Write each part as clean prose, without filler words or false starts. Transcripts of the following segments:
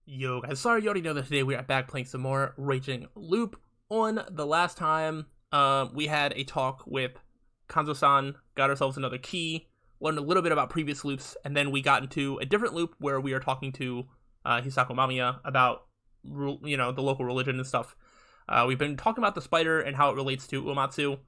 Yo guys, sorry you already know that today we are back playing some more Raging Loop. On the last time, we had a talk with Kanzo-san, got ourselves another key, learned a little bit about previous loops, and then we got into a different loop where we are talking to Hisako Mamiya about, the local religion and stuff. We've been talking about the spider and how it relates to Uematsu,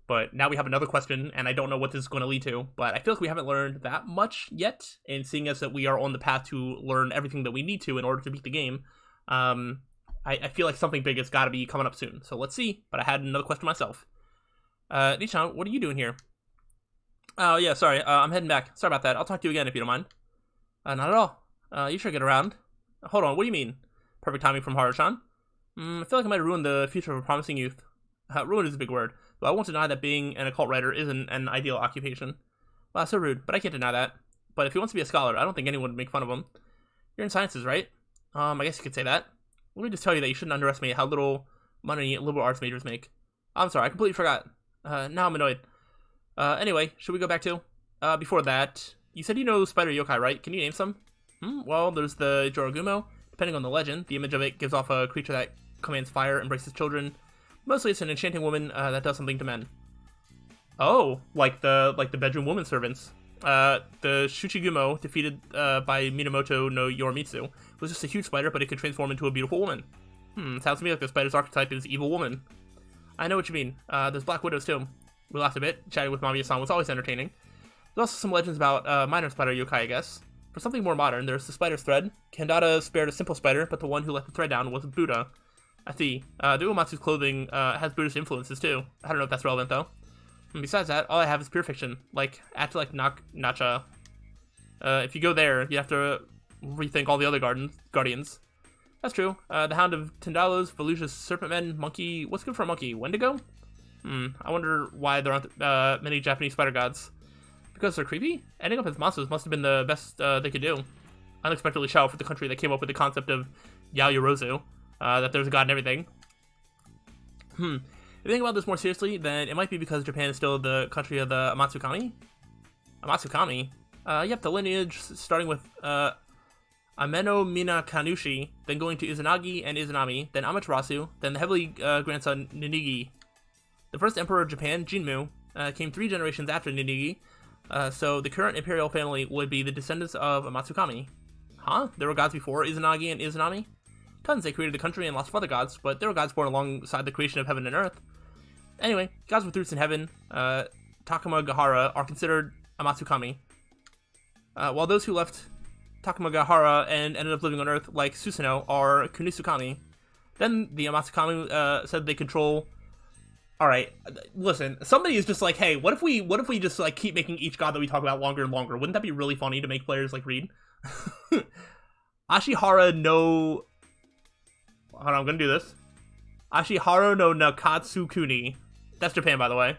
but now we have another question, and I don't know what this is going to lead to, but I feel like we haven't learned that much yet, and seeing as that we are on the path to learn everything that we need to in order to beat the game, I feel like something big has got to be coming up soon, so let's see, but I had another question myself. Nishan, what are you doing here? Oh, yeah, sorry, I'm heading back. Sorry about that. I'll talk to you again if you don't mind. Not at all. You sure get around. Hold on, what do you mean? Perfect timing from Haru-chan? I feel like I might have ruined the future of a promising youth. Ruin is a big word, but I won't deny that being an occult writer isn't an ideal occupation. Wow, so rude, but I can't deny that. But if he wants to be a scholar, I don't think anyone would make fun of him. You're in sciences, right? I guess you could say that. Let me just tell you that you shouldn't underestimate how little money liberal arts majors make. I'm sorry, I completely forgot. Now I'm annoyed. Anyway, should we go back to? Before that, you said you know spider yokai, right? Can you name some? Well, there's the Jorogumo. Depending on the legend, the image of it gives off a creature that commands fire, embraces children. Mostly it's an enchanting woman that does something to men. Oh, like the bedroom woman servants. The Shuchigumo, defeated by Minamoto no Yorimitsu, was just a huge spider, but it could transform into a beautiful woman. Sounds to me like the spider's archetype is evil woman. I know what you mean. There's black widows too. We laughed a bit. Chatting with Mamiya-san was always entertaining. There's also some legends about minor spider yokai, I guess. For something more modern, there's the spider's thread. Kandata spared a simple spider, but the one who let the thread down was Buddha. I see. The Uematsu's clothing has Buddhist influences too. I don't know if that's relevant though. And besides that, all I have is pure fiction. Like, act like Nacha. If you go there, you have to rethink all the other guardians. That's true. The Hound of Tindalos, Volusia's Serpent Men, Monkey... What's good for a monkey? Wendigo? I wonder why there aren't many Japanese spider gods. Because they're creepy? Ending up as monsters must have been the best they could do. Unexpectedly shallow for the country that came up with the concept of Yaoyorozu. That there's a god and everything. If you think about this more seriously, then it might be because Japan is still the country of the Amatsukami. Amatsukami? Yep, the lineage starting with Ameno Mina Kanushi, then going to Izanagi and Izanami, then Amaterasu, then the heavily grandson Ninigi. The first emperor of Japan, Jinmu, came 3 generations after Ninigi, so the current imperial family would be the descendants of Amatsukami. Huh? There were gods before Izanagi and Izanami? Tons. They created the country and lots of other gods, but there were gods born alongside the creation of heaven and earth. Anyway, gods with roots in heaven, Takamagahara, are considered Amatsukami. While those who left Takamagahara and ended up living on earth, like Susanoo, are Kunisukami. Then the Amatsukami said they control... Alright, listen, somebody is just like, hey, what if we just like keep making each god that we talk about longer and longer? Wouldn't that be really funny to make players like read? Ashihara no... Hold on, I'm gonna do this. Ashihara no Nakatsu Kuni. That's Japan, by the way.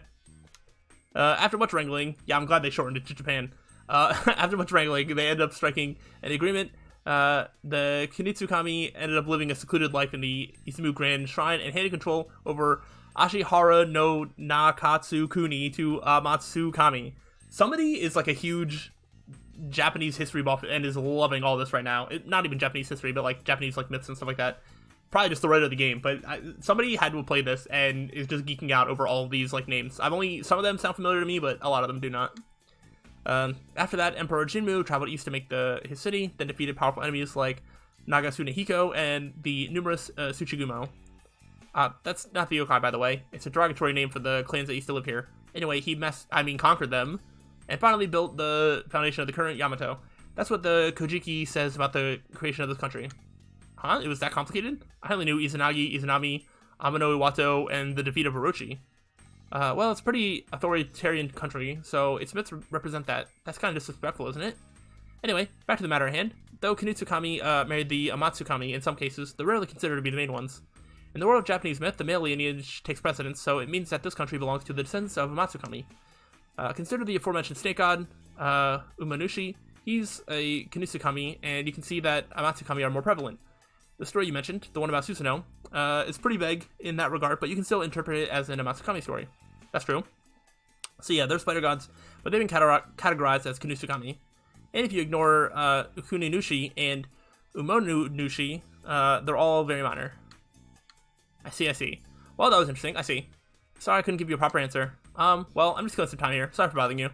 After much wrangling, yeah, I'm glad they shortened it to Japan. After much wrangling, they ended up striking an agreement. The Kunitsukami ended up living a secluded life in the Izumu Grand Shrine and handed control over Ashihara no Nakatsu Kuni to Matsukami. Somebody is like a huge Japanese history buff and is loving all this right now. Not even Japanese history, but like Japanese like myths and stuff like that. Probably just the writer of the game, but somebody had to play this and is just geeking out over all of these like names. Some of them sound familiar to me, but a lot of them do not. After that, Emperor Jinmu traveled east to make his city, then defeated powerful enemies like Nagasunehiko and the numerous Tsuchigumo. That's not the yokai, by the way. It's a derogatory name for the clans that used to live here. Anyway, he conquered them, and finally built the foundation of the current Yamato. That's what the Kojiki says about the creation of this country. Huh? It was that complicated? I only knew Izanagi, Izanami, Amano Iwato, and the defeat of Orochi. Well, it's a pretty authoritarian country, so its myths represent that. That's kind of disrespectful, isn't it? Anyway, back to the matter at hand. Though Kunitsukami married the Amatsukami in some cases, they're rarely considered to be the main ones. In the world of Japanese myth, the male lineage takes precedence, so it means that this country belongs to the descendants of Amatsukami. Consider the aforementioned snake god, Umanushi. He's a Kunitsukami, and you can see that Amatsukami are more prevalent. The story you mentioned, the one about Susanoo, is pretty vague in that regard, but you can still interpret it as an Amatsukami story. That's true. So yeah, they're spider gods, but they've been categorized as Kunitsukami. And if you ignore Ukuninushi and Umonushi. They're all very minor. I see. Well, that was interesting. I see. Sorry I couldn't give you a proper answer. Well, I'm just going some time here. Sorry for bothering you.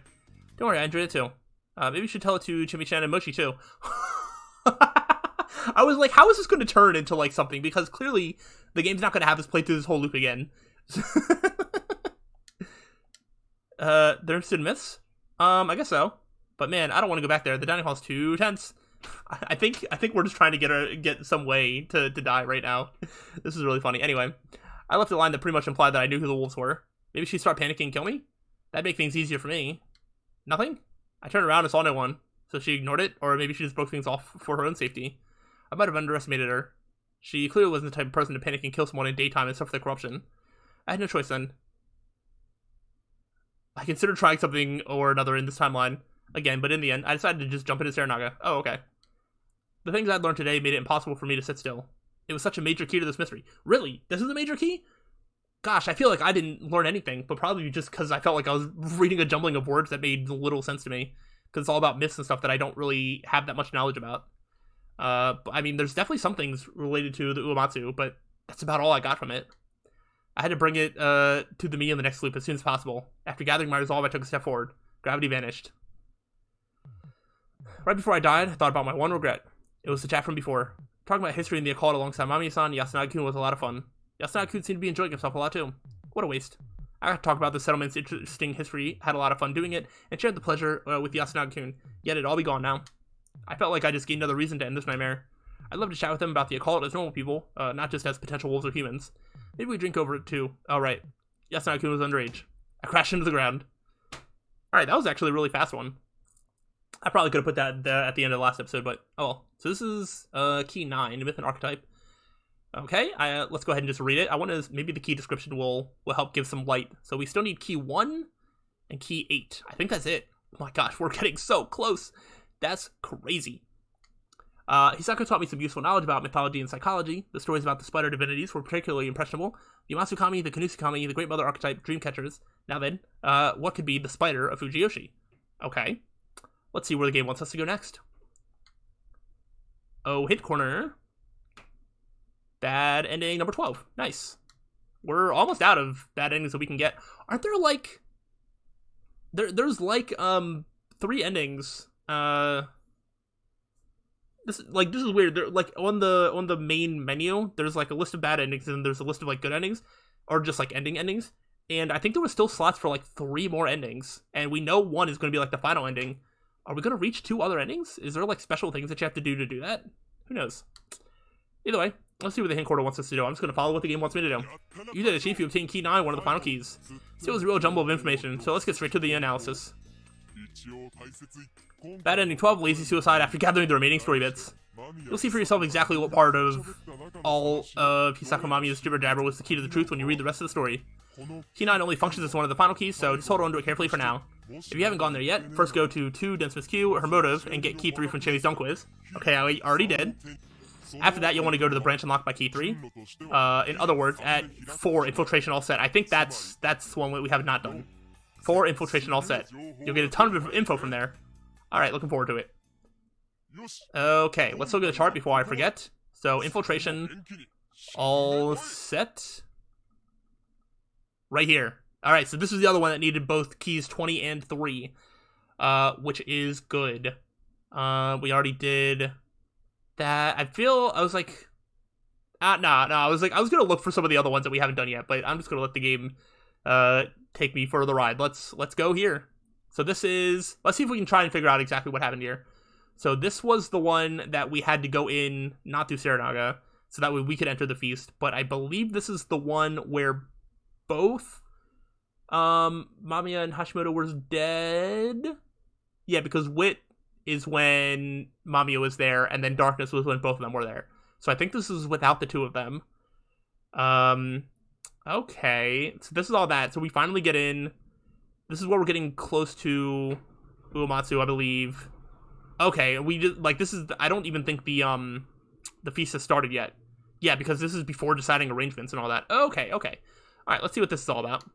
Don't worry, I enjoyed it too. Maybe you should tell it to Chimichan and Mochi too. I was like, how is this going to turn into like something? Because clearly the game's not going to have us play through this whole loop again. They're interested in myths? I guess so. But man, I don't want to go back there. The dining hall's too tense. I think we're just trying to get some way to die right now. This is really funny. Anyway, I left a line that pretty much implied that I knew who the wolves were. Maybe she'd start panicking and kill me? That'd make things easier for me. Nothing? I turned around and saw no one. So she ignored it? Or maybe she just broke things off for her own safety. I might have underestimated her. She clearly wasn't the type of person to panic and kill someone in daytime and suffer the corruption. I had no choice then. I considered trying something or another in this timeline again, but in the end, I decided to just jump into Serenaga. Oh, okay. The things I'd learned today made it impossible for me to sit still. It was such a major key to this mystery. Really? This is a major key? Gosh, I feel like I didn't learn anything, but probably just because I felt like I was reading a jumbling of words that made little sense to me. Because it's all about myths and stuff that I don't really have that much knowledge about. I mean, there's definitely some things related to the Uematsu, but that's about all I got from it. I had to bring it to the me in the next loop as soon as possible. After gathering my resolve, I took a step forward. Gravity vanished. Right before I died, I thought about my one regret. It was the chat from before. Talking about history in the occult alongside Mamiya-san and Yasunagi-kun was a lot of fun. Yasunagi-kun seemed to be enjoying himself a lot too. What a waste. I got to talk about the settlement's interesting history, had a lot of fun doing it, and shared the pleasure with Yasunagi-kun, yet it'd all be gone now. I felt like I just gained another reason to end this nightmare. I'd love to chat with him about the occult as normal people, not just as potential wolves or humans. Maybe we drink over it too. Oh, right. Yasunagi-kun was underage. I crashed into the ground. Alright, that was actually a really fast one. I probably could have put that at the end of the last episode, but oh well. So this is key 9, Myth and Archetype. Okay, let's go ahead and just read it. I want to, maybe the key description will help give some light. So we still need key 1 and key 8. I think that's it. Oh my gosh, we're getting so close. That's crazy. Hisako taught me some useful knowledge about mythology and psychology. The stories about the spider divinities were particularly impressionable. The Umasukami, the Kanusukami, the Great Mother Archetype, dream catchers. Now then, what could be the spider of Fujiyoshi? Okay. Let's see where the game wants us to go next. Oh, hit corner. Bad ending number 12. Nice. We're almost out of bad endings that we can get. Aren't there like... There's like 3 endings. This is weird. They're like on the main menu, there's like a list of bad endings and there's a list of like good endings. Or just like endings. And I think there was still slots for like 3 more endings. And we know one is gonna be like the final ending. Are we going to reach 2 other endings? Is there, like, special things that you have to do that? Who knows? Either way, let's see what the hint quarter wants us to do. I'm just going to follow what the game wants me to do. You did it, Chief. You obtained key 9, one of the final keys. Still was a real jumble of information, so let's get straight to the analysis. Bad ending 12, lazy suicide after gathering the remaining story bits. You'll see for yourself exactly what part of all of Hisako Mamiya's jibber-jabber was the key to the truth when you read the rest of the story. Key 9 only functions as one of the final keys, so just hold on to it carefully for now. If you haven't gone there yet, first go to 2 Densmith's Q, her motive, and get key 3 from Chili's Dumb Quiz. Okay, I already did. After that, you'll want to go to the branch unlocked by key 3. In other words, at 4, infiltration all set. I think that's one we have not done. 4, infiltration all set. You'll get a ton of info from there. Alright, looking forward to it. Okay, let's look at the chart before I forget. So, infiltration all set. Right here. Alright, so this is the other one that needed both keys 20 and 3. Which is good. We already did that. I was like... I was gonna look for some of the other ones that we haven't done yet, but I'm just gonna let the game take me for the ride. Let's go here. So this is... Let's see if we can try and figure out exactly what happened here. So this was the one that we had to go in, not through Serenaga, so that way we could enter the feast. But I believe this is the one where both Mamiya and Hashimoto were dead. Yeah, because Wit is when Mamiya was there, and then Darkness was when both of them were there. So I think this is without the 2 of them. Okay, so this is all that. So we finally get in. This is where we're getting close to Uematsu, I believe. Okay, we just, like, this is, I don't even think the feast has started yet. Yeah, because this is before deciding arrangements and all that. Okay. Alright, let's see what this is all about.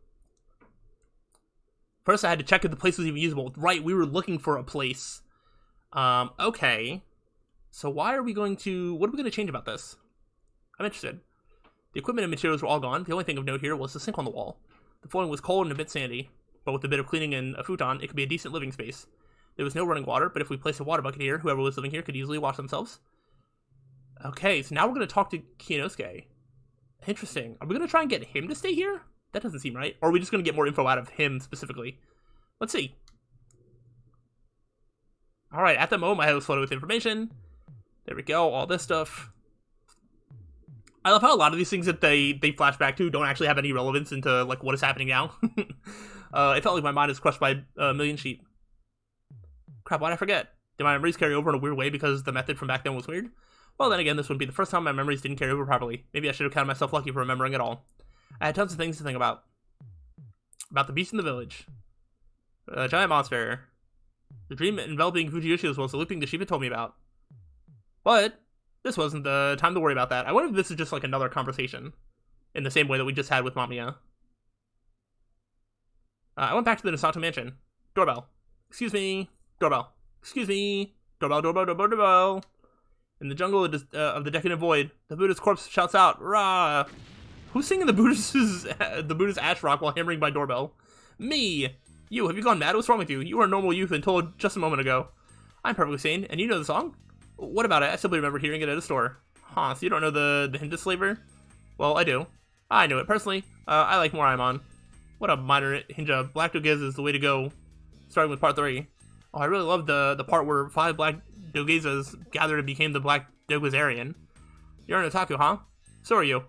First, I had to check if the place was even usable. Right, we were looking for a place. Okay. So what are we going to change about this? I'm interested. The equipment and materials were all gone. The only thing of note here was the sink on the wall. The flooring was cold and a bit sandy, but with a bit of cleaning and a futon, it could be a decent living space. There was no running water, but if we placed a water bucket here, whoever was living here could easily wash themselves. Okay, so now we're going to talk to Kiyonosuke. Interesting. Are we going to try and get him to stay here? That doesn't seem right. Or are we just going to get more info out of him specifically? Let's see. Alright, at the moment, my head was flooded with information. There we go, all this stuff. I love how a lot of these things that they flash back to don't actually have any relevance into, like, what is happening now. It felt like my mind is crushed by a million sheep. Crap, why'd I forget? Did my memories carry over in a weird way because the method from back then was weird? Well, then again, this wouldn't be the first time my memories didn't carry over properly. Maybe I should have counted myself lucky for remembering it all. I had tons of things to think about. About the beast in the village. A giant monster. The dream enveloping Fujiyoshi's was the looping the sheep had told me about. But this wasn't the time to worry about that. I wonder if this is just like another conversation. In the same way that we just had with Mamiya. I went back to the Nosato mansion. Doorbell. Excuse me. Doorbell. Excuse me. Doorbell, doorbell, doorbell, doorbell. In the jungle of the decadent void, the Buddha's corpse shouts out, "Rah!" Who's singing the Buddha's ash rock while hammering my doorbell? Me! You, have you gone mad? What's wrong with you? You were a normal youth until just a moment ago. I'm perfectly sane, and you know the song? What about it? I simply remember hearing it at a store. Huh, so you don't know the Hindus flavor? Well, I do. I know it personally. I like more I'm on. What a minor hinja. Black Dogiz is the way to go. Starting with part 3. Oh, I really love the part where 5 black Dogezas gathered and became the Black Dogezarian. You're an otaku, huh? So are you.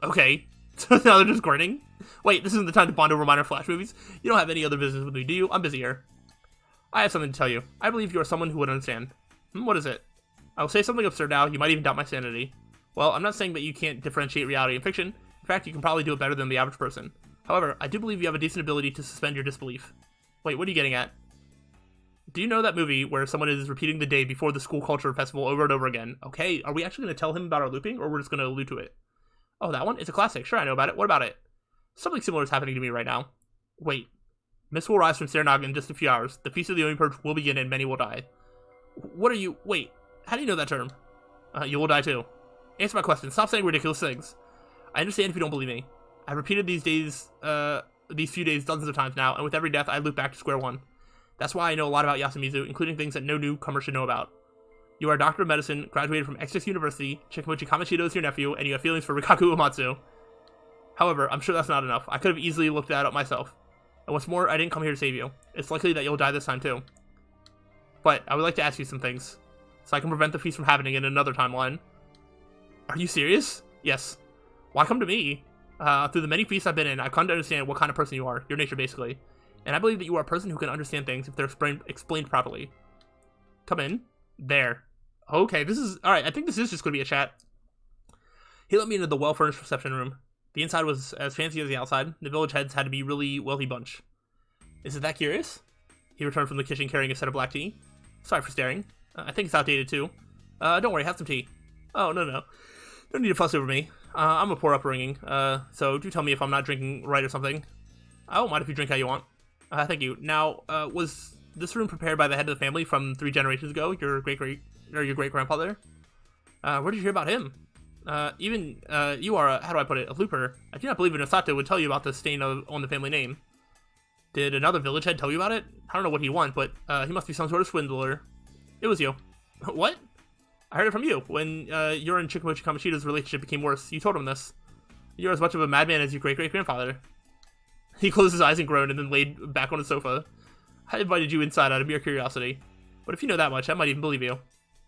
Okay. So now they're just grinning? Wait, this isn't the time to bond over minor Flash movies. You don't have any other business with me, do you? I'm busy here. I have something to tell you. I believe you are someone who would understand. What is it? I will say something absurd now. You might even doubt my sanity. Well, I'm not saying that you can't differentiate reality and fiction. In fact, you can probably do it better than the average person. However, I do believe you have a decent ability to suspend your disbelief. Wait, what are you getting at? Do you know that movie where someone is repeating the day before the school culture festival over and over again? Okay, are we actually going to tell him about our looping, or we're just going to allude to it? Oh, that one? It's a classic. Sure, I know about it. What about it? Something similar is happening to me right now. Wait. Mist will rise from Serenag in just a few hours. The Feast of the Oni Purge will begin and many will die. What are you... Wait. How do you know that term? You will die too. Answer my question. Stop saying ridiculous things. I understand if you don't believe me. I've repeated these few days dozens of times now, and with every death, I loop back to square one. That's why I know a lot about Yasumizu, including things that no newcomer should know about. You are a doctor of medicine, graduated from Exeter University, Chikamochi Kamashido is your nephew, and you have feelings for Rikaku Uematsu. However, I'm sure that's not enough. I could have easily looked that up myself. And what's more, I didn't come here to save you. It's likely that you'll die this time too. But I would like to ask you some things, so I can prevent the feast from happening in another timeline. Are you serious? Yes. Why come to me? Through the many feasts I've been in, I've come to understand what kind of person you are, your nature basically. And I believe that you are a person who can understand things if they're explained properly. Come in. There. Okay, this is... Alright, I think this is just going to be a chat. He let me into the well-furnished reception room. The inside was as fancy as the outside. The village heads had to be really wealthy bunch. Is it that curious? He returned from the kitchen carrying a set of black tea. Sorry for staring. I think it's outdated too. Don't worry, have some tea. Oh, no. Don't need to fuss over me. I'm a poor upbringing, so do tell me if I'm not drinking right or something. I won't mind if you drink how you want. Thank you. Now, was this room prepared by the head of the family from 3 generations ago? Your great-grandfather? Where did you hear about him? You are a, how do I put it, a looper. I do not believe Nosato would tell you about the stain on the family name. Did another village head tell you about it? I don't know what he wants, but he must be some sort of swindler. It was you. What? I heard it from you. When your and Chikamochi Kamashida's relationship became worse, you told him this. You're as much of a madman as your great-great-grandfather. He closed his eyes and groaned and then laid back on his sofa. I invited you inside out of mere curiosity. But if you know that much, I might even believe you.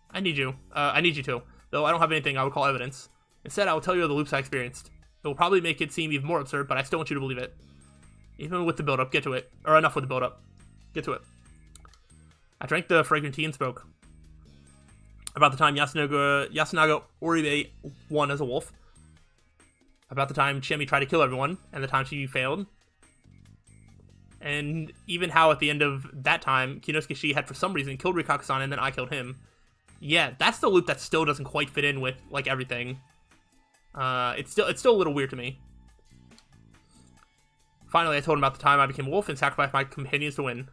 I need you. I need you to. Though I don't have anything I would call evidence. Instead, I will tell you of the loops I experienced. It will probably make it seem even more absurd, but I still want you to believe it. Even with the build-up, get to it. Or enough with the build-up. Get to it. I drank the fragrant tea and spoke. About the time Yasunaga Oribe won as a wolf. About the time Chiemi tried to kill everyone, and the time she failed. And even how at the end of that time, Kinosuke Shi had for some reason killed Rikaku-san and then I killed him. Yeah, that's the loop that still doesn't quite fit in with, like, everything. It's still a little weird to me. Finally, I told him about the time I became a wolf and sacrificed my companions to win.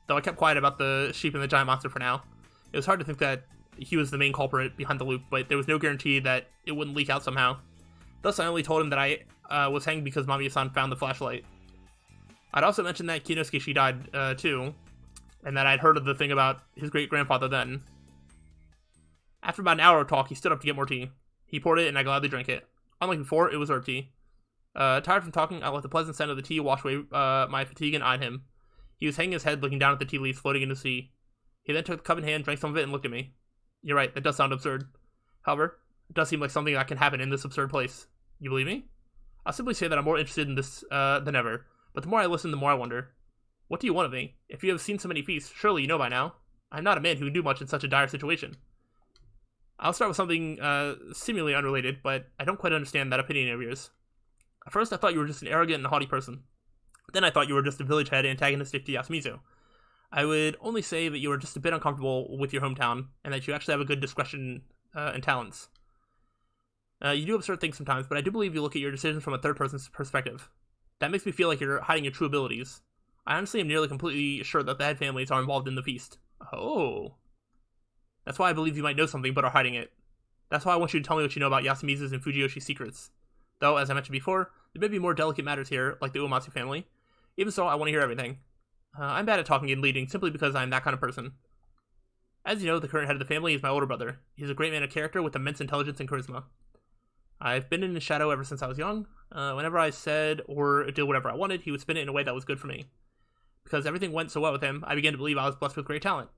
Though I kept quiet about the sheep and the giant monster for now. It was hard to think that he was the main culprit behind the loop, but there was no guarantee that it wouldn't leak out somehow. Thus, I only told him that I was hanged because Mamiya-san found the flashlight. I'd also mentioned that Kinosuke died, too, and that I'd heard of the thing about his great-grandfather then. After about an hour of talk, he stood up to get more tea. He poured it, and I gladly drank it. Unlike before, it was herb tea. Tired from talking, I let the pleasant scent of the tea wash away my fatigue and eyed him. He was hanging his head, looking down at the tea leaves floating in the sea. He then took the cup in hand, drank some of it, and looked at me. You're right, that does sound absurd. However, it does seem like something that can happen in this absurd place. You believe me? I'll simply say that I'm more interested in this than ever, but the more I listen, the more I wonder. What do you want of me? If you have seen so many feasts, surely you know by now. I'm not a man who can do much in such a dire situation. I'll start with something seemingly unrelated, but I don't quite understand that opinion of yours. At first, I thought you were just an arrogant and haughty person. Then I thought you were just a village head antagonistic to Yasumizu. I would only say that you are just a bit uncomfortable with your hometown, and that you actually have a good discretion and talents. You do absurd things sometimes, but I do believe you look at your decisions from a third person's perspective. That makes me feel like you're hiding your true abilities. I honestly am nearly completely sure that the head families are involved in the feast. Oh. That's why I believe you might know something, but are hiding it. That's why I want you to tell me what you know about Yasumizu's and Fujiyoshi's secrets. Though, as I mentioned before, there may be more delicate matters here, like the Uematsu family. Even so, I want to hear everything. I'm bad at talking and leading, simply because I'm that kind of person. As you know, the current head of the family is my older brother. He's a great man of character with immense intelligence and charisma. I've been in his shadow ever since I was young. Whenever I said or did whatever I wanted, he would spin it in a way that was good for me. Because everything went so well with him, I began to believe I was blessed with great talent.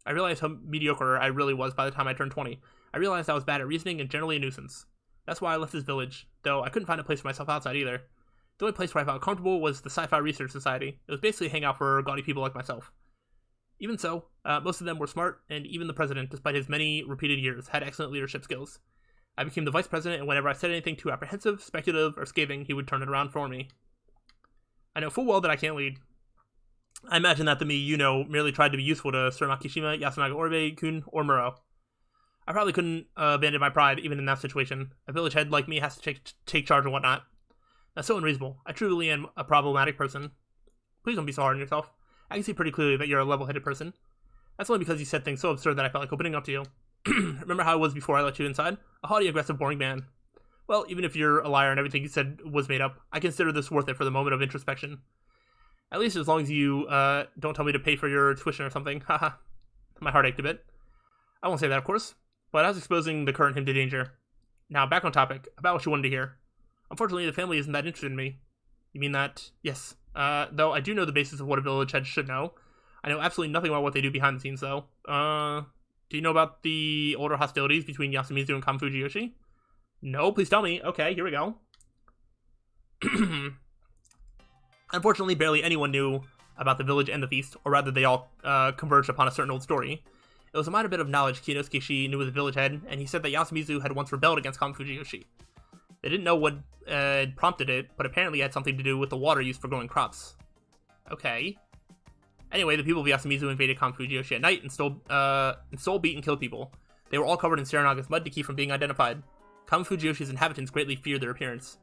I realized how mediocre I really was by the time I turned 20. I realized I was bad at reasoning and generally a nuisance. That's why I left his village, though I couldn't find a place for myself outside either. The only place where I felt comfortable was the Sci-Fi Research Society. It was basically a hangout for gaudy people like myself. Even so, most of them were smart, and even the president, despite his many repeated years, had excellent leadership skills. I became the vice president, and whenever I said anything too apprehensive, speculative, or scathing, he would turn it around for me. I know full well that I can't lead. I imagine that the me you know merely tried to be useful to Sir Makishima, Yasunaga Oribe, Kun, or Muro. I probably couldn't abandon my pride even in that situation. A village head like me has to take charge and whatnot. That's so unreasonable. I truly am a problematic person. Please don't be so hard on yourself. I can see pretty clearly that you're a level-headed person. That's only because you said things so absurd that I felt like opening up to you. Remember how I was before I let you inside? A haughty, aggressive, boring man. Well, even if you're a liar and everything you said was made up, I consider this worth it for the moment of introspection. At least as long as you don't tell me to pay for your tuition or something. Haha. My heart ached a bit. I won't say that, of course. But I was exposing the current him to danger. Now, back on topic, about what you wanted to hear. Unfortunately, the family isn't that interested in me. You mean that? Yes. Though I do know the basis of what a village head should know. I know absolutely nothing about what they do behind the scenes, though. Do you know about the older hostilities between Yasumizu and Kami Fujiyoshi? No, please tell me. Okay, here we go. Unfortunately, barely anyone knew about the village and the feast, or rather they all converged upon a certain old story. It was a minor bit of knowledge Kinosuke knew of the village head, and he said that Yasumizu had once rebelled against Kami Fujiyoshi. They didn't know what prompted it, but apparently it had something to do with the water used for growing crops. Okay. Anyway, the people of Yasumizu invaded Kami Fujiyoshi at night and stole, beat, and killed people. They were all covered in Serenaga's mud to keep from being identified. Kami Fujiyoshi's inhabitants greatly feared their appearance.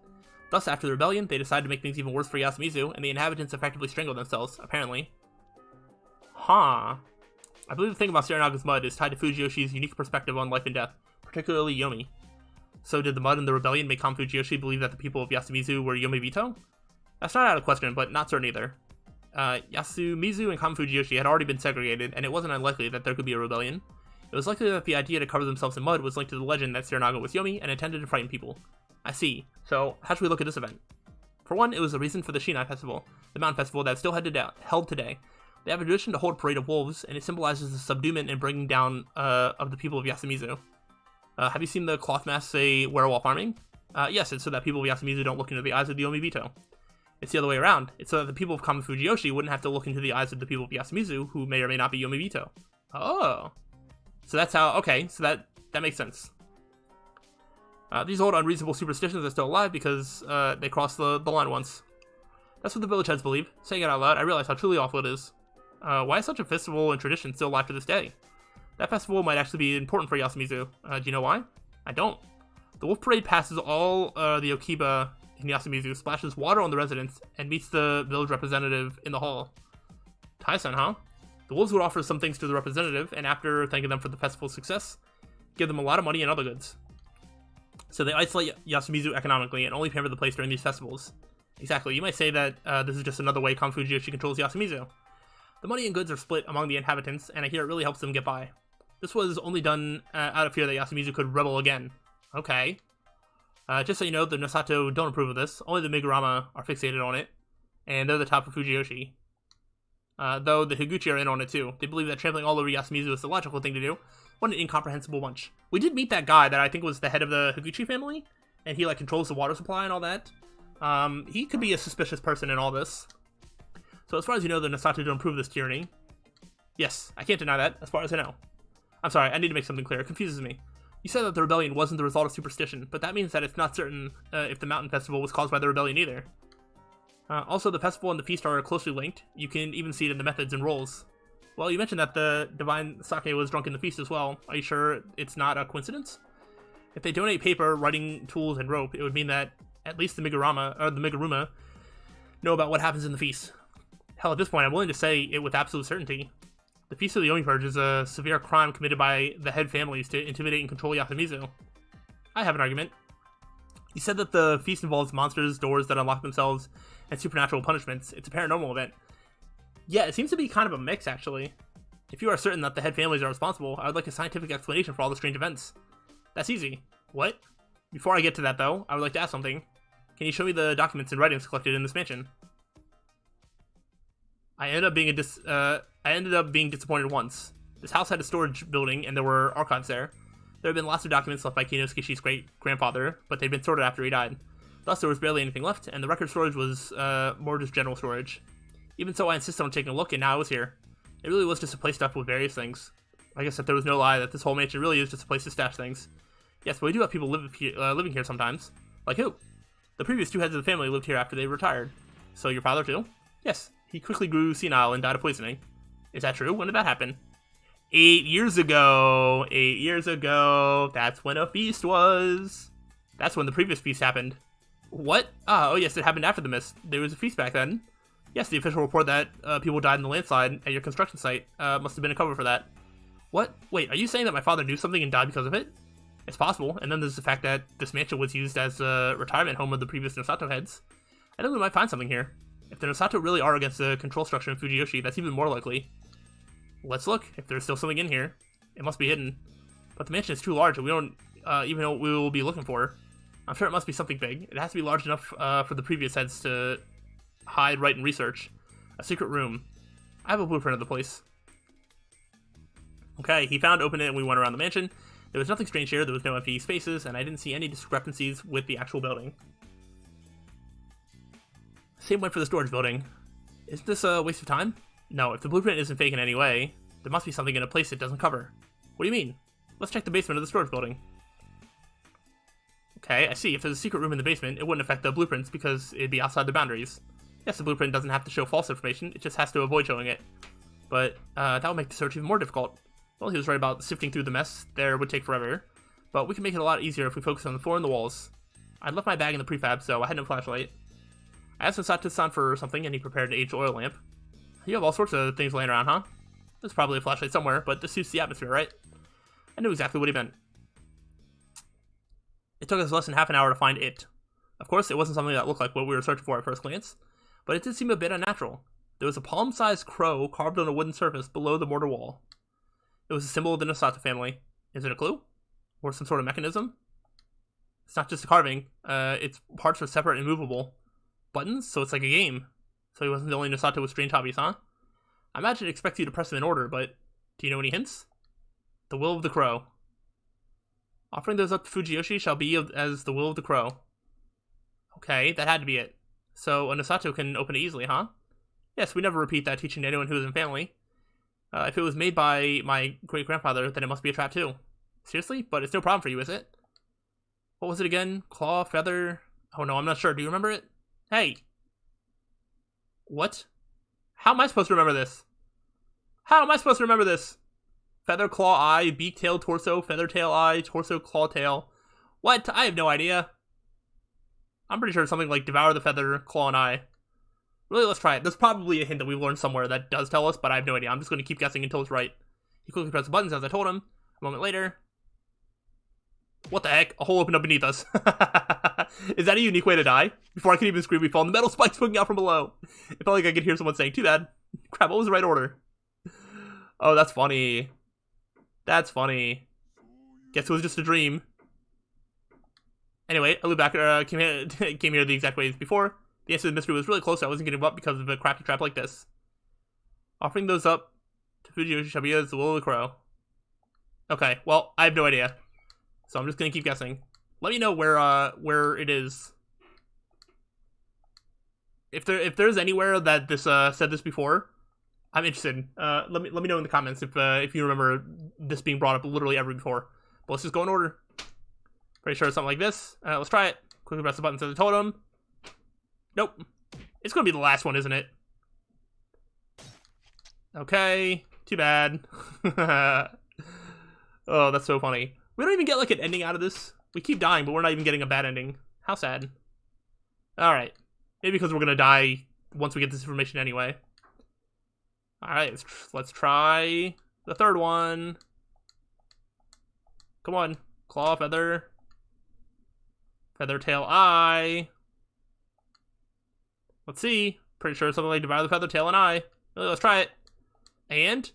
Thus, after the rebellion, they decided to make things even worse for Yasumizu, and the inhabitants effectively strangled themselves, apparently. Huh. I believe the thing about Serenaga's mud is tied to Fujiyoshi's unique perspective on life and death, particularly Yomi. So did the mud and the rebellion make Kami Fujiyoshi believe that the people of Yasumizu were Yomibito? That's not out of question, but not certain either. Yasumizu and Kami Fujiyoshi had already been segregated, and it wasn't unlikely that there could be a rebellion. It was likely that the idea to cover themselves in mud was linked to the legend that Serenaga was Yomi and intended to frighten people. I see. So, how should we look at this event? For one, it was the reason for the Shinai Festival, the mountain festival that is still held today. They have a tradition to hold Parade of Wolves, and it symbolizes the subduement and bringing down of the people of Yasumizu. Have you seen the cloth mask say werewolf arming? Yes, it's so that people of Yasumizu don't look into the eyes of the Yomibito. It's the other way around. It's so that the people of Kami Fujiyoshi wouldn't have to look into the eyes of the people of Yasumizu, who may or may not be Yomibito. Oh. So that's how, okay, so that makes sense. These old unreasonable superstitions are still alive because they crossed the line once. That's what the village heads believe. Saying it out loud, I realize how truly awful it is. Why is such a festival and tradition still alive to this day? That festival might actually be important for Yasumizu. Do you know why? I don't. The wolf parade passes all the Okiba in Yasumizu, splashes water on the residents, and meets the village representative in the hall. Tai-san, huh? The wolves would offer some things to the representative, and after thanking them for the festival's success, give them a lot of money and other goods. So they isolate Yasumizu economically and only pamper the place during these festivals. Exactly, you might say that this is just another way Kong Fujiyoshi controls Yasumizu. The money and goods are split among the inhabitants, and I hear it really helps them get by. This was only done out of fear that Yasumizu could rebel again. Okay. Just so you know, the Nosato don't approve of this. Only the Migurama are fixated on it, and they're the top of Fujiyoshi. Though the Higuchi are in on it too. They believe that trampling all over Yasumizu is the logical thing to do. What an incomprehensible bunch. We did meet that guy that I think was the head of the Higuchi family, and he like controls the water supply and all that. He could be a suspicious person in all this. So as far as you know, the Nosato don't approve of this tyranny. Yes, I can't deny that, as far as I know. I'm sorry, I need to make something clear. It confuses me. You said that the rebellion wasn't the result of superstition, but that means that it's not certain if the mountain festival was caused by the rebellion either. Also, the festival and the feast are closely linked. You can even see it in the methods and roles. Well, you mentioned that the divine sake was drunk in the feast as well. Are you sure it's not a coincidence? If they donate paper, writing tools, and rope, it would mean that at least the Miguruma know about what happens in the feast. Hell, at this point, I'm willing to say it with absolute certainty. The Feast of the Oni Purge is a severe crime committed by the head families to intimidate and control Yasumizu. I have an argument. You said that the feast involves monsters, doors that unlock themselves, and supernatural punishments. It's a paranormal event. Yeah, it seems to be kind of a mix, actually. If you are certain that the head families are responsible, I would like a scientific explanation for all the strange events. That's easy. What? Before I get to that, though, I would like to ask something. Can you show me the documents and writings collected in this mansion? I ended up being disappointed once. This house had a storage building, and there were archives there. There had been lots of documents left by Kinoskishi's great-grandfather, but they'd been sorted after he died. Thus, there was barely anything left, and the record storage was more just general storage. Even so, I insisted on taking a look, and now I was here. It really was just a place stuffed with various things. I guess that there was no lie that this whole mansion really is just a place to stash things. Yes, but we do have people living here sometimes. Like who? The previous two heads of the family lived here after they retired. So your father too? Yes. He quickly grew senile and died of poisoning. Is that true? When did that happen? 8 years ago. 8 years ago. That's when a feast was. That's when the previous feast happened. What? Oh yes, it happened after the mist. There was a feast back then. Yes, the official report that people died in the landslide at your construction site must have been a cover for that. What? Wait, are you saying that my father knew something and died because of it? It's possible, and then there's the fact that this mansion was used as a retirement home of the previous Nosato heads. I think we might find something here. If the Nosato really are against the control structure in Fujiyoshi, that's even more likely. Let's look. If there's still something in here, it must be hidden. But the mansion is too large, and we don't even know what we will be looking for. I'm sure it must be something big. It has to be large enough for the previous heads to hide, write, and research. A secret room. I have a blueprint of the place. Okay, he found, opened it, and we went around the mansion. There was nothing strange here, there was no empty spaces, and I didn't see any discrepancies with the actual building. Same went for the storage building. Isn't this a waste of time? No, if the blueprint isn't fake in any way, there must be something in a place it doesn't cover. What do you mean? Let's check the basement of the storage building. Okay, I see. If there's a secret room in the basement, it wouldn't affect the blueprints because it'd be outside the boundaries. Yes, the blueprint doesn't have to show false information, it just has to avoid showing it. But that would make the search even more difficult. Well, he was right about sifting through the mess. There would take forever. But we can make it a lot easier if we focus on the floor and the walls. I'd left my bag in the prefab, so I had no flashlight. I asked Nosato-san for something, and he prepared an aged oil lamp. You have all sorts of things laying around, huh? There's probably a flashlight somewhere, but this suits the atmosphere, right? I knew exactly what he meant. It took us less than half an hour to find it. Of course, it wasn't something that looked like what we were searching for at first glance, but it did seem a bit unnatural. There was a palm-sized crow carved on a wooden surface below the mortar wall. It was a symbol of the Nosato family. Is it a clue? Or some sort of mechanism? It's not just a carving. Its parts are separate and movable. Buttons? So it's like a game. So he wasn't the only Nosato with strange hobbies, huh? I imagine it expects you to press them in order, but do you know any hints? The will of the crow. Offering those up to Fujiyoshi shall be as the will of the crow. Okay, that had to be it. So a Nosato can open it easily, huh? Yes, we never repeat that teaching to anyone who is in family. If it was made by my great-grandfather, then it must be a trap too. Seriously? But it's no problem for you, is it? What was it again? Claw? Feather? Oh no, I'm not sure. Do you remember it? Hey! What? How am I supposed to remember this? How am I supposed to remember this? Feather, claw, eye, beak, tail, torso, feather, tail, eye, torso, claw, tail. What? I have no idea. I'm pretty sure it's something like devour the feather, claw, and eye. Really, let's try it. There's probably a hint that we've learned somewhere that does tell us, but I have no idea. I'm just going to keep guessing until it's right. He quickly pressed the buttons as I told him. A moment later. What the heck? A hole opened up beneath us. Is that a unique way to die? Before I could even scream, we fall in the metal spikes poking out from below. It felt like I could hear someone saying, too bad. Crap, what was the right order? Oh, that's funny. That's funny. Guess it was just a dream. Anyway, I looked back, came here the exact way as before. The answer to the mystery was really close, so I wasn't getting up because of a crafty trap like this. Offering those up to Fujiyoshi Shibuya is the will of the crow. Okay, well, I have no idea. So I'm just gonna keep guessing. Let me know where it is. If there's anywhere that this said this before, I'm interested. Let me know in the comments if you remember this being brought up literally ever before. But let's just go in order. Pretty sure it's something like this. Let's try it. Quickly press the button to the totem. Nope. It's gonna be the last one, isn't it? Okay. Too bad. Oh, that's so funny. We don't even get like an ending out of this. We keep dying, but we're not even getting a bad ending. How sad. Alright. Maybe because we're gonna die once we get this information anyway. Alright, let's try the third one. Come on. Claw, feather. Feather, tail, eye. Let's see. Pretty sure it's something like devour the feather, tail, and eye. Really, let's try it. And?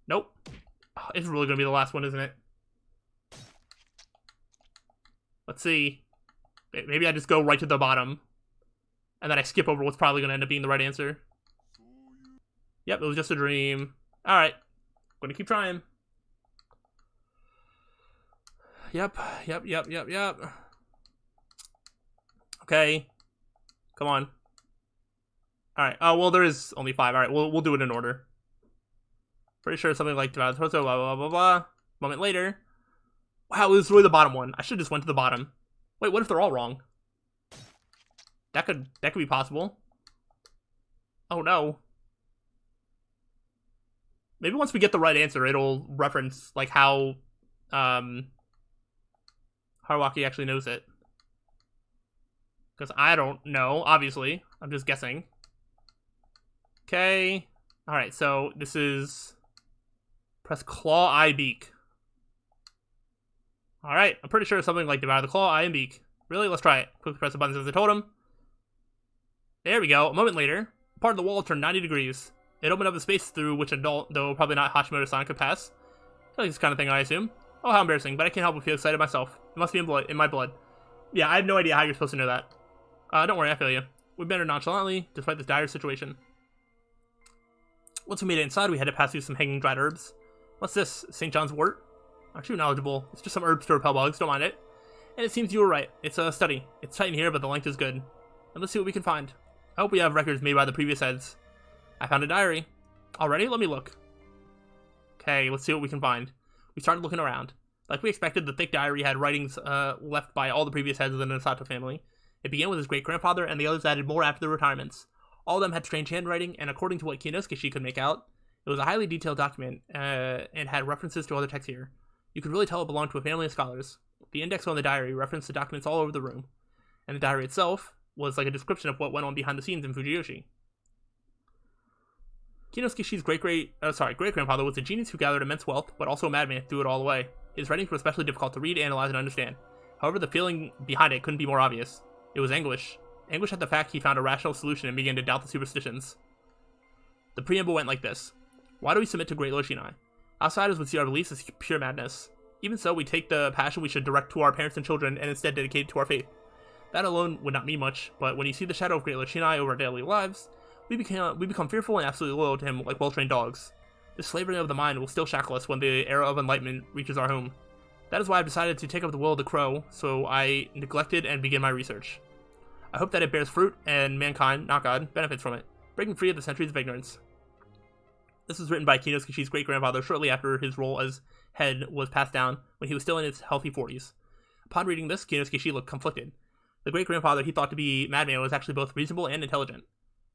Nope. Oh, it's really gonna be the last one, isn't it? Let's see. Maybe I just go right to the bottom. And then I skip over what's probably gonna end up being the right answer. Yep, it was just a dream. Alright. Gonna keep trying. Yep. Okay. Come on. Alright. Oh, well, there is only 5. Alright, we'll do it in order. Pretty sure it's something like blah, blah, blah, blah, blah. Moment later. Wow, it was really the bottom one. I should have just went to the bottom. Wait, what if they're all wrong? That could be possible. Oh, no. Maybe once we get the right answer, it'll reference, like, how, Haruaki actually knows it. Because I don't know, obviously. I'm just guessing. Okay. Alright, so this is... Press claw, eye, beak. Alright, I'm pretty sure it's something like devour the claw, eye, and beak. Really? Let's try it. Quickly press the buttons as the totem. There we go. A moment later, part of the wall turned 90 degrees. It opened up a space through which an adult, though probably not Hashimoto-san, could pass. Like this kind of thing, I assume. Oh, how embarrassing, but I can't help but feel excited myself. It must be in my blood. Yeah, I have no idea how you're supposed to know that. Don't worry, I feel you. We met her nonchalantly, despite this dire situation. Once we made it inside, we had to pass through some hanging dried herbs. What's this? St. John's wort? Aren't you knowledgeable? It's just some herbs to repel bugs, don't mind it. And it seems you were right. It's a study. It's tight in here, but the length is good. And let's see what we can find. I hope we have records made by the previous heads. I found a diary. Already? Let me look. Okay, let's see what we can find. We started looking around. Like we expected, the thick diary had writings left by all the previous heads of the Nosato family. It began with his great-grandfather, and the others added more after their retirements. All of them had strange handwriting, and according to what Kinosuke could make out, it was a highly detailed document, and had references to other texts here. You could really tell it belonged to a family of scholars. The index on the diary referenced the documents all over the room, and the diary itself was like a description of what went on behind the scenes in Fujiyoshi. Kinosuke's great-grandfather was a genius who gathered immense wealth, but also a madman who threw it all away. His writings were especially difficult to read, analyze, and understand. However, the feeling behind it couldn't be more obvious. It was anguish. Anguish at the fact he found a rational solution and began to doubt the superstitions. The preamble went like this. Why do we submit to Great Lord Shinai? Outsiders would see our beliefs as pure madness. Even so, we take the passion we should direct to our parents and children and instead dedicate it to our faith. That alone would not mean much, but when you see the shadow of Great Lord Shinai over our daily lives, we become fearful and absolutely loyal to him like well-trained dogs. This slavery of the mind will still shackle us when the era of enlightenment reaches our home. That is why I've decided to take up the will of the crow, so I neglected and begin my research. I hope that it bears fruit, and mankind, not God, benefits from it, breaking free of the centuries of ignorance. This was written by Kinosuke's great-grandfather shortly after his role as head was passed down when he was still in his healthy 40s. Upon reading this, Kinosuke looked conflicted. The great-grandfather he thought to be madman was actually both reasonable and intelligent.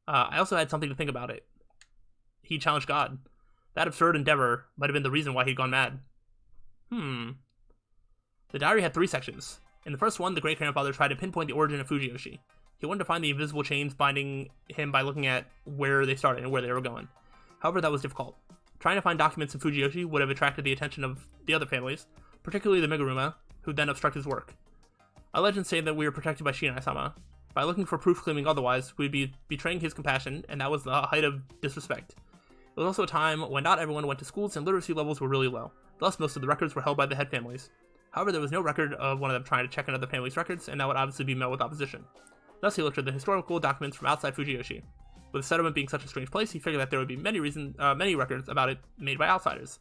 I also had something to think about it. He challenged God. That absurd endeavor might have been the reason why he'd gone mad. The diary had 3 sections. In the first one, the great-grandfather tried to pinpoint the origin of Fujiyoshi. He wanted to find the invisible chains binding him by looking at where they started and where they were going. However, that was difficult. Trying to find documents of Fujiyoshi would have attracted the attention of the other families, particularly the Meguruma, who then obstruct his work. Our legends say that we were protected by Shinai-sama. By looking for proof claiming otherwise, we'd be betraying his compassion, and that was the height of disrespect. It was also a time when not everyone went to schools and literacy levels were really low, thus most of the records were held by the head families. However, there was no record of one of them trying to check another family's records, and that would obviously be met with opposition. Thus, he looked at the historical documents from outside Fujiyoshi. With the settlement being such a strange place, he figured that there would be many records about it made by outsiders.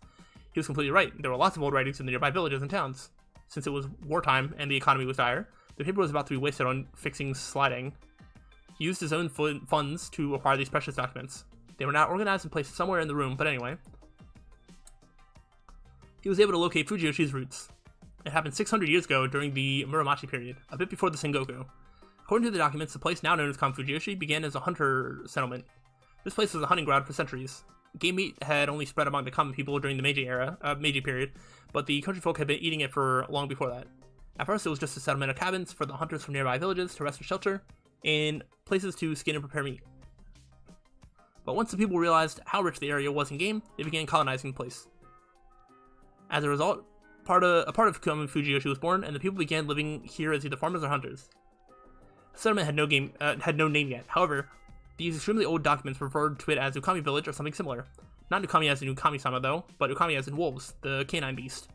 He was completely right. There were lots of old writings in the nearby villages and towns. Since it was wartime and the economy was dire, the paper was about to be wasted on fixing sliding. He used his own funds to acquire these precious documents. They were now organized and placed somewhere in the room, but anyway. He was able to locate Fujiyoshi's roots. It happened 600 years ago during the Muromachi period, a bit before the Sengoku. According to the documents, the place now known as Kan Fujiyoshi began as a hunter settlement. This place was a hunting ground for centuries. Game meat had only spread among the common people during the Meiji period, but the country folk had been eating it for long before that. At first, it was just a settlement of cabins for the hunters from nearby villages to rest and shelter, and places to skin and prepare meat. But once the people realized how rich the area was in game, they began colonizing the place. As a result, a part of Kan Fujiyoshi was born, and the people began living here as either farmers or hunters. The settlement had no name yet. However, these extremely old documents referred to it as Ukami Village or something similar. Not Ukami as in Ukami-sama though, but Ukami as in wolves, the canine beast.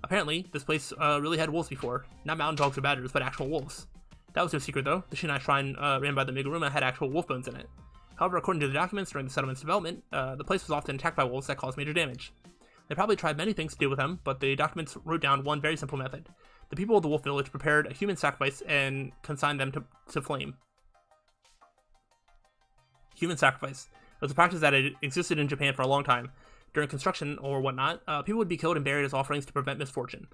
Apparently, this place really had wolves before. Not mountain dogs or badgers, but actual wolves. That was no secret though. The Shinai Shrine ran by the Meguruma had actual wolf bones in it. However, according to the documents during the settlement's development, the place was often attacked by wolves that caused major damage. They probably tried many things to deal with them, but the documents wrote down one very simple method. The people of the wolf village prepared a human sacrifice and consigned them to flame. Human sacrifice. It was a practice that had existed in Japan for a long time. During construction or whatnot, people would be killed and buried as offerings to prevent misfortune.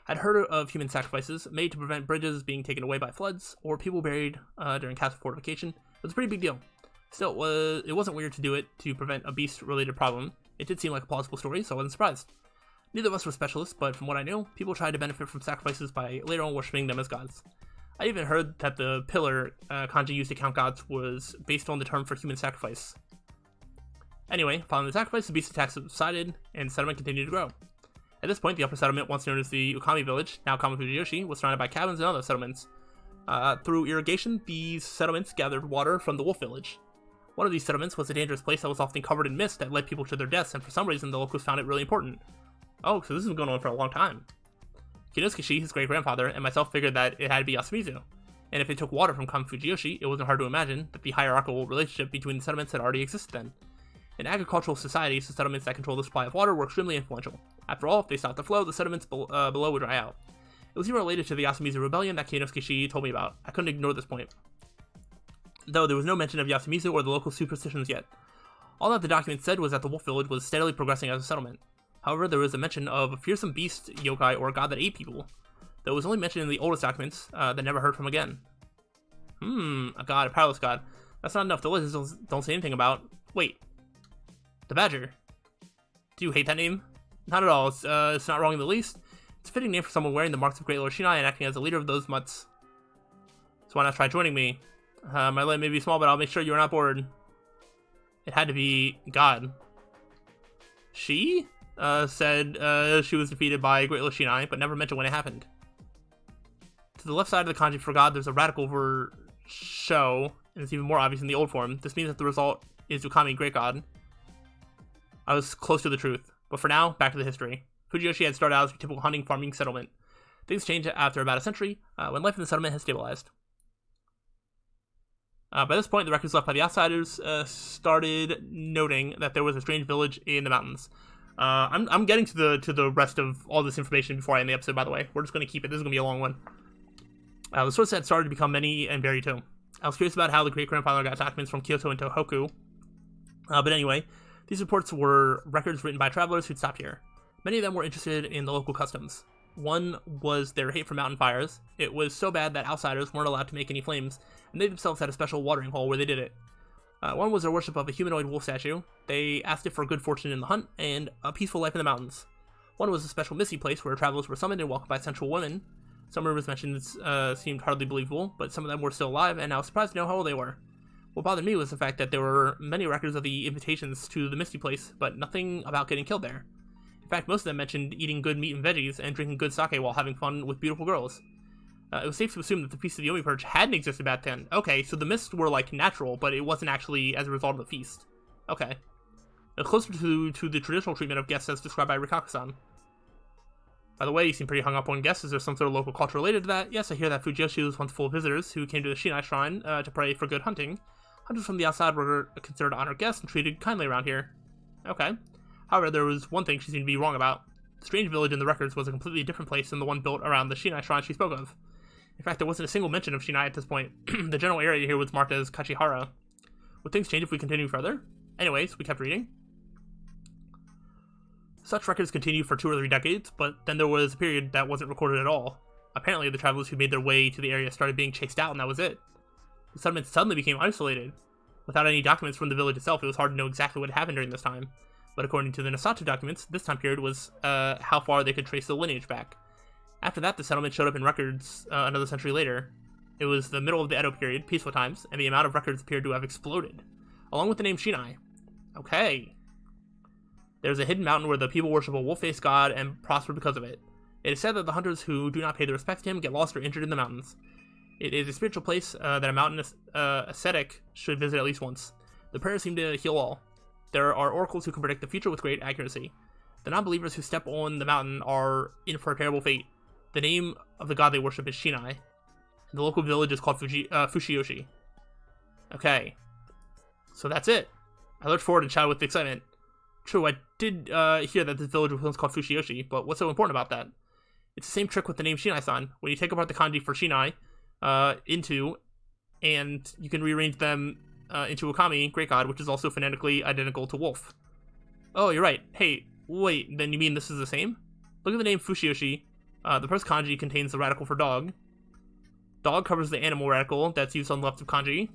I'd heard of human sacrifices made to prevent bridges being taken away by floods, or people buried during castle fortification. It was a pretty big deal. Still, it wasn't weird to do it to prevent a beast-related problem. It did seem like a plausible story, so I wasn't surprised. Neither of us were specialists, but from what I knew, people tried to benefit from sacrifices by later on worshipping them as gods. I even heard that the pillar kanji used to count gods was based on the term for human sacrifice. Anyway, following the sacrifice, the beast attacks subsided, and the settlement continued to grow. At this point, the upper settlement, once known as the Ukami village, now Kan Fujiyoshi, was surrounded by cabins and other settlements. Through irrigation, these settlements gathered water from the wolf village. One of these settlements was a dangerous place that was often covered in mist that led people to their deaths, and for some reason the locals found it really important. Oh, so this has been going on for a long time. Kinosuke, his great-grandfather, and myself figured that it had to be Yasumizu. And if it took water from Kan Fujiyoshi, it wasn't hard to imagine that the hierarchical relationship between the settlements had already existed then. In agricultural societies, the settlements that control the supply of water were extremely influential. After all, if they stopped the flow, the sediments below would dry out. It was even related to the Yasumizu rebellion that Kinosuke told me about. I couldn't ignore this point. Though there was no mention of Yasumizu or the local superstitions yet. All that the document said was that the wolf village was steadily progressing as a settlement. However, there was a mention of a fearsome beast, yokai, or a god that ate people, that was only mentioned in the oldest documents that never heard from again. A god, a powerless god. That's not enough. The legends don't say anything about... Wait. The Badger. Do you hate that name? Not at all. It's not wrong in the least. It's a fitting name for someone wearing the marks of Great Lord Shinai and acting as a leader of those mutts. So why not try joining me? My land may be small, but I'll make sure you're not bored. It had to be God. She said she was defeated by Great Lord Shinai, but never mentioned when it happened. To the left side of the kanji for God, there's a radical for show, and it's even more obvious in the old form. This means that the result is Ukami, Great God. I was close to the truth. But for now, back to the history. Fujiyoshi had started out as a typical hunting farming settlement. Things changed after about a century, when life in the settlement had stabilized. By this point, the records left by the outsiders started noting that there was a strange village in the mountains. I'm getting to the rest of all this information before I end the episode, by the way. We're just going to keep it. This is going to be a long one. The sources had started to become many and varied too. I was curious about how the great-grandfather got documents from Kyoto and Tohoku. But anyway, these reports were records written by travelers who'd stopped here. Many of them were interested in the local customs. One was their hate for mountain fires. It was so bad that outsiders weren't allowed to make any flames, and they themselves had a special watering hole where they did it. One was their worship of a humanoid wolf statue. They asked it for good fortune in the hunt and a peaceful life in the mountains. One was a special misty place where travelers were summoned and welcomed by sensual women. Some rumors mentioned seemed hardly believable, but some of them were still alive, and I was surprised to know how old they were. What bothered me was the fact that there were many records of the invitations to the misty place, but nothing about getting killed there. In fact, most of them mentioned eating good meat and veggies and drinking good sake while having fun with beautiful girls. It was safe to assume that the Feast of the Yomi Purge hadn't existed back then. Okay, so the myths were, like, natural, but it wasn't actually as a result of the feast. Okay. Closer to the traditional treatment of guests as described by Rikako-san. By the way, you seem pretty hung up on guests. Is there some sort of local culture related to that? Yes, I hear that Fujiyoshi was once full of visitors who came to the Shinai Shrine to pray for good hunting. Hunters from the outside were considered honored guests and treated kindly around here. Okay. However, there was one thing she seemed to be wrong about. The strange village in the records was a completely different place than the one built around the Shinai Shrine she spoke of. In fact, there wasn't a single mention of Shinai at this point. The general area here was marked as Kachihara. Would things change if we continue further? Anyways, we kept reading. Such records continued for 2 or 3 decades, but then there was a period that wasn't recorded at all. Apparently, the travelers who made their way to the area started being chased out, and that was it. The settlement suddenly became isolated. Without any documents from the village itself, it was hard to know exactly what had happened during this time. But according to the Nosato documents, this time period was how far they could trace the lineage back. After that, the settlement showed up in records another century later. It was the middle of the Edo period, peaceful times, and the amount of records appeared to have exploded, along with the name Shinai. Okay. There's a hidden mountain where the people worship a wolf-faced god and prosper because of it. It is said that the hunters who do not pay the respect to him get lost or injured in the mountains. It is a spiritual place that a mountain ascetic should visit at least once. The prayers seem to heal all. There are oracles who can predict the future with great accuracy. The non-believers who step on the mountain are in for a terrible fate. The name of the god they worship is Shinai. The local village is called Fushiyoshi. Okay. So that's it. I looked forward and shouted with excitement. True, I did hear that this village was once called Fushiyoshi, but what's so important about that? It's the same trick with the name Shinai-san. When you take apart the kanji for Shinai, and you can rearrange them into Okami, Great God, which is also phonetically identical to wolf. Oh, you're right. Hey, wait, then you mean this is the same? Look at the name Fushiyoshi. The first kanji contains the radical for dog. Dog covers the animal radical that's used on the left of kanji.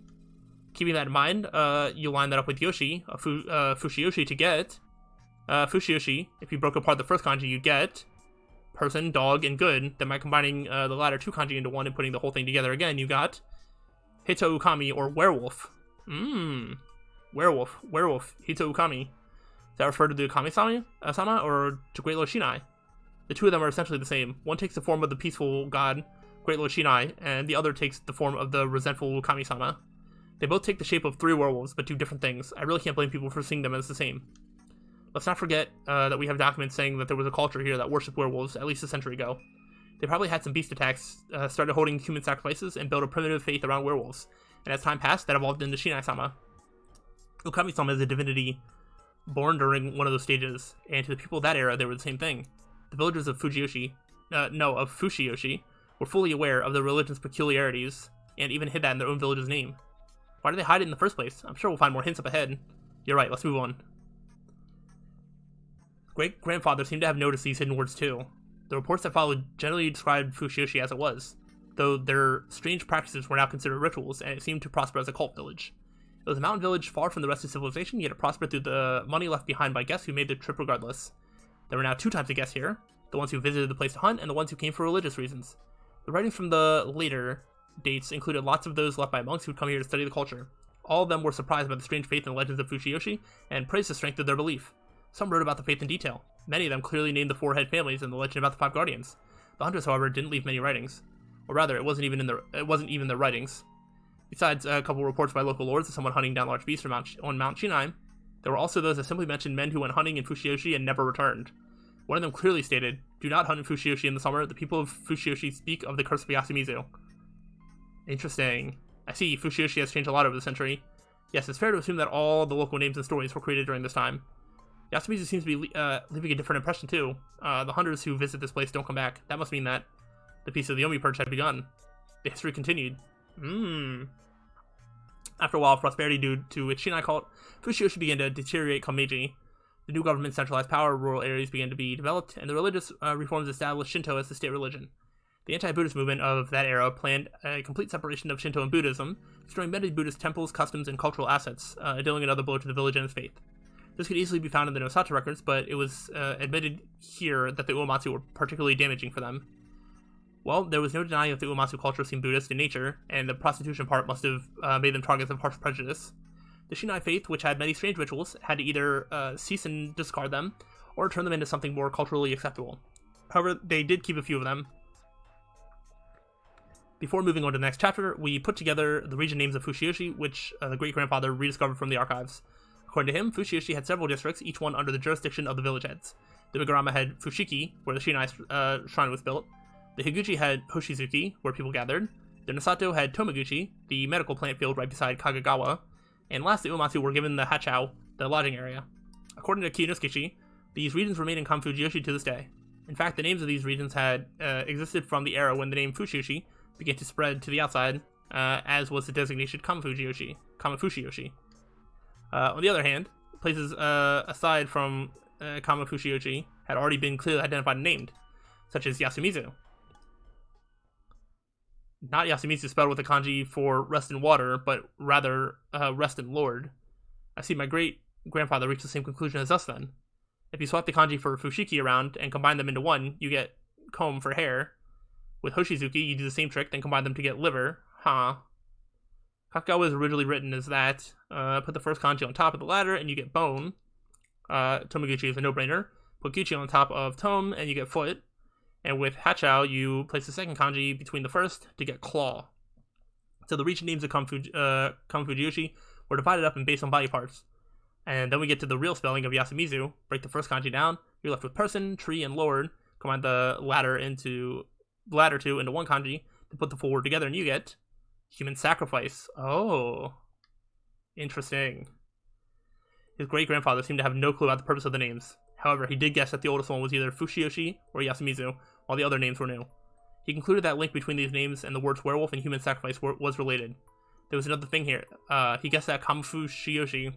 Keeping that in mind, you line that up with Yoshi, Fushiyoshi to get. Fushiyoshi, if you broke apart the first kanji, you'd get person, dog, and good. Then by combining the latter 2 kanji into one and putting the whole thing together again, you got Hito Ukami, or werewolf. Werewolf, Hito Ukami. Does that refer to the Ukami-sama, or to Great Lord Shinai? The two of them are essentially the same. One takes the form of the peaceful god, Great Lord Shinai, and the other takes the form of the resentful Ukami-sama. They both take the shape of 3 werewolves, but do different things. I really can't blame people for seeing them as the same. Let's not forget that we have documents saying that there was a culture here that worshipped werewolves at least a century ago. They probably had some beast attacks, started holding human sacrifices, and built a primitive faith around werewolves. And as time passed, that evolved into Shinai-sama. Ukami-sama is a divinity born during one of those stages, and to the people of that era, they were the same thing. The villagers of Fushiyoshi were fully aware of the religion's peculiarities, and even hid that in their own village's name. Why did they hide it in the first place? I'm sure we'll find more hints up ahead. You're right, let's move on. Great-grandfather seemed to have noticed these hidden words too. The reports that followed generally described Fushiyoshi as it was, though their strange practices were now considered rituals, and it seemed to prosper as a cult village. It was a mountain village far from the rest of civilization, yet it prospered through the money left behind by guests who made the trip regardless. There were now 2 types of guests here, the ones who visited the place to hunt, and the ones who came for religious reasons. The writings from the later dates included lots of those left by monks who would come here to study the culture. All of them were surprised by the strange faith and legends of Fushiyoshi, and praised the strength of their belief. Some wrote about the faith in detail. Many of them clearly named the 4 head families and the legend about the 5 guardians. The hunters, however, didn't leave many writings. Or rather, it wasn't even their writings. Besides a couple reports by local lords of someone hunting down large beasts on Mount Shinai, there were also those that simply mentioned men who went hunting in Fushiyoshi and never returned. One of them clearly stated, "Do not hunt in Fushiyoshi in the summer. The people of Fushiyoshi speak of the curse of Yasumizu." Interesting. I see, Fushiyoshi has changed a lot over the century. Yes, it's fair to assume that all the local names and stories were created during this time. Yasumizu seems to be leaving a different impression too. The hunters who visit this place don't come back. That must mean that the Feast of the Yomi Purge had begun. The history continued. After a while of prosperity due to its Shinai cult, Fushiyoshi began to deteriorate come Meiji. The new government centralized power, rural areas began to be developed, and the religious reforms established Shinto as the state religion. The anti-Buddhist movement of that era planned a complete separation of Shinto and Buddhism, destroying many Buddhist temples, customs, and cultural assets, dealing another blow to the village and its faith. This could easily be found in the Nosato records, but it was admitted here that the Uematsu were particularly damaging for them. Well, there was no denying that the Uematsu culture seemed Buddhist in nature, and the prostitution part must have made them targets of harsh prejudice. The Shinai faith, which had many strange rituals, had to either cease and discard them, or turn them into something more culturally acceptable. However, they did keep a few of them. Before moving on to the next chapter, we put together the region names of Fushiyoshi, which the great-grandfather rediscovered from the archives. According to him, Fushiyoshi had several districts, each one under the jurisdiction of the village heads. The Migarama had Fushiki, where the Shinai shrine was built. The Higuchi had Hoshizuki, where people gathered. The Nosato had Tomaguchi, the medical plant field right beside Kagagawa. And last, the Uematsu were given the Hachao, the lodging area. According to Kiyotsukishi, these regions remain in common Fujiyoshi to this day. In fact, the names of these regions had existed from the era when the name Fushiyoshi began to spread to the outside, as was the designation Kamafushiyoshi. On the other hand, places aside from Kamafushiyoshi had already been clearly identified and named, such as Yasumizu. Not Yasumizu spelled with a kanji for rest in water, but rather rest in lord. I see my great-grandfather reached the same conclusion as us then. If you swap the kanji for Fushiki around and combine them into one, you get comb for hair. With Hoshizuki, you do the same trick, then combine them to get liver. Huh. Kagagawa was originally written as that. Put the first kanji on top of the latter, and you get bone. Tomaguchi is a no-brainer. Put Guchi on top of Tome, and you get foot. And with Hachao, you place the second kanji between the first to get claw. So the region names of Kamfujiyoshi were divided up and based on body parts. And then we get to the real spelling of Yasumizu. Break the first kanji down. You're left with person, tree, and lord. Combine the latter two into one kanji to put the full word together, and you get human sacrifice. Oh, interesting. His great-grandfather seemed to have no clue about the purpose of the names. However, he did guess that the oldest one was either Fushiyoshi or Yasumizu, while the other names were new. He concluded that link between these names and the words werewolf and human sacrifice was related. There was another thing here. He guessed that Kamafushiyoshi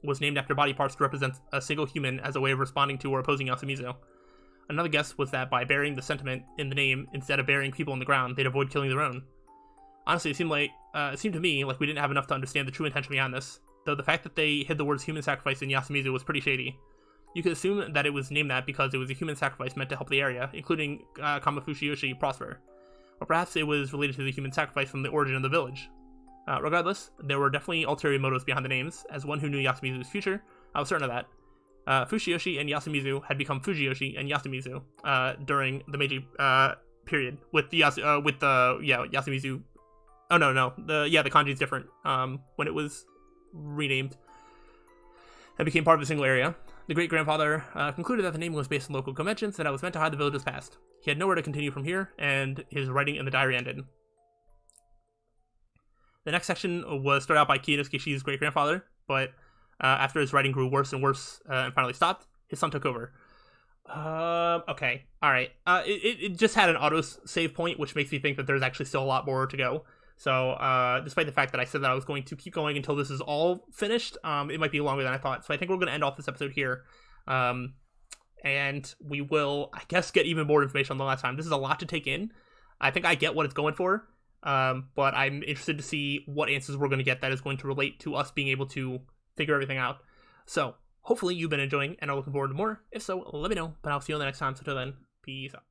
was named after body parts to represent a single human as a way of responding to or opposing Yasumizu. Another guess was that by burying the sentiment in the name instead of burying people in the ground, they'd avoid killing their own. Honestly, it seemed to me like we didn't have enough to understand the true intention behind this, though the fact that they hid the words human sacrifice in Yasumizu was pretty shady. You could assume that it was named that because it was a human sacrifice meant to help the area, including Kamafushiyoshi, prosper. Or perhaps it was related to the human sacrifice from the origin of the village. Regardless, there were definitely ulterior motives behind the names. As one who knew Yasumizu's future, I was certain of that. Fushiyoshi and Yasumizu had become Fujiyoshi and Yasumizu during the Meiji period with the Yasumizu. Oh no, the kanji is different. When it was renamed, it became part of a single area. The great-grandfather concluded that the name was based on local conventions and that it was meant to hide the village's past. He had nowhere to continue from here, and his writing in the diary ended. The next section was started out by Kiyotsuki's great-grandfather, but after his writing grew worse and worse and finally stopped, his son took over. Okay, alright. It just had an auto-save point, which makes me think that there's actually still a lot more to go. So, despite the fact that I said that I was going to keep going until this is all finished, it might be longer than I thought. So I think we're going to end off this episode here. And we will, I guess, get even more information on the last time. This is a lot to take in. I think I get what it's going for. But I'm interested to see what answers we're going to get that is going to relate to us being able to figure everything out. So, hopefully you've been enjoying and are looking forward to more. If so, let me know. But I'll see you on the next time. So, till then, peace out.